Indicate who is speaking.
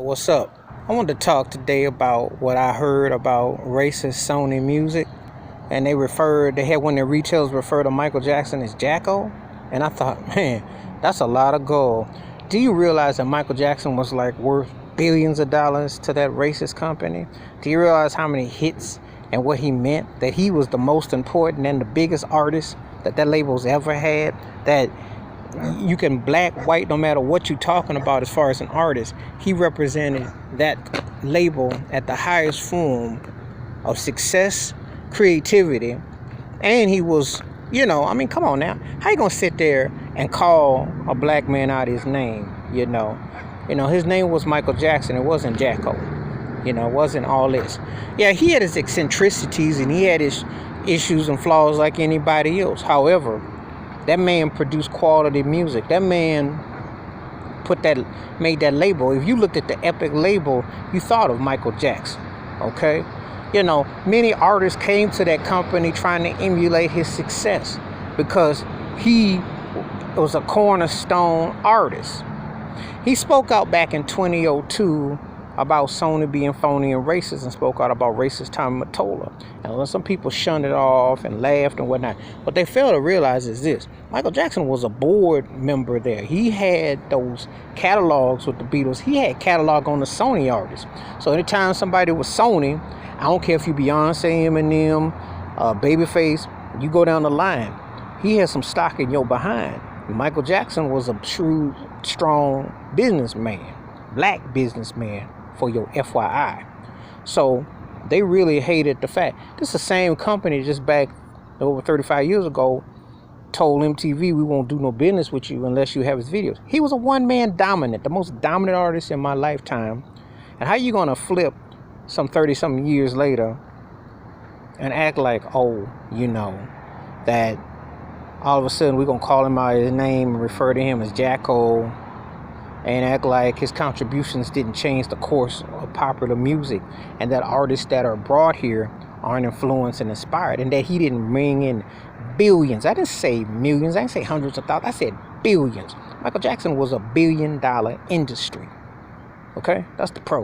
Speaker 1: What's up? I want to talk today about what I heard about racist Sony music. And they had one of the retailers refer to Michael Jackson as Jacko. And I thought, man, that's a lot of gold. Do you realize that Michael Jackson was like worth billions of dollars to that racist company? Do you realize how many hits and what he meant? That he was the most important and the biggest artist that label's ever had? That you can black, white, no matter what you're talking about as far as an artist, he represented that label at the highest form of success, creativity, and he was, come on now. How you gonna sit there and call a black man out his name, his name was Michael Jackson. It wasn't Jacko. It wasn't all this. Yeah, he had his eccentricities and he had his issues and flaws like anybody else. However, that man produced quality music. That man made that label. If you looked at the Epic label, you thought of Michael Jackson. Okay? Many artists came to that company trying to emulate his success because he was a cornerstone artist. He spoke out back in 2002 about Sony being phony and racist, and spoke out about racist Tommy Mottola. And some people shunned it off and laughed and whatnot. What they fail to realize is this: Michael Jackson was a board member there. He had those catalogs with the Beatles. He had catalog on the Sony artists. So anytime somebody was Sony, I don't care if you Beyonce, Eminem, Babyface, you go down the line, he had some stock in your behind. Michael Jackson was a shrewd, strong businessman, black businessman, for your FYI. So they really hated the fact. This is the same company just back over 35 years ago told MTV, we won't do no business with you unless you have his videos. He was a one-man dominant, the most dominant artist in my lifetime. And how you gonna flip some 30-something years later and act like, that all of a sudden we're gonna call him out his name and refer to him as Jacko, and act like his contributions didn't change the course of popular music, and that artists that are brought here aren't influenced and inspired, and that he didn't bring in billions. I didn't say millions. I didn't say hundreds of thousands. I said billions. Michael Jackson was a $1 billion industry. Okay? That's the pro.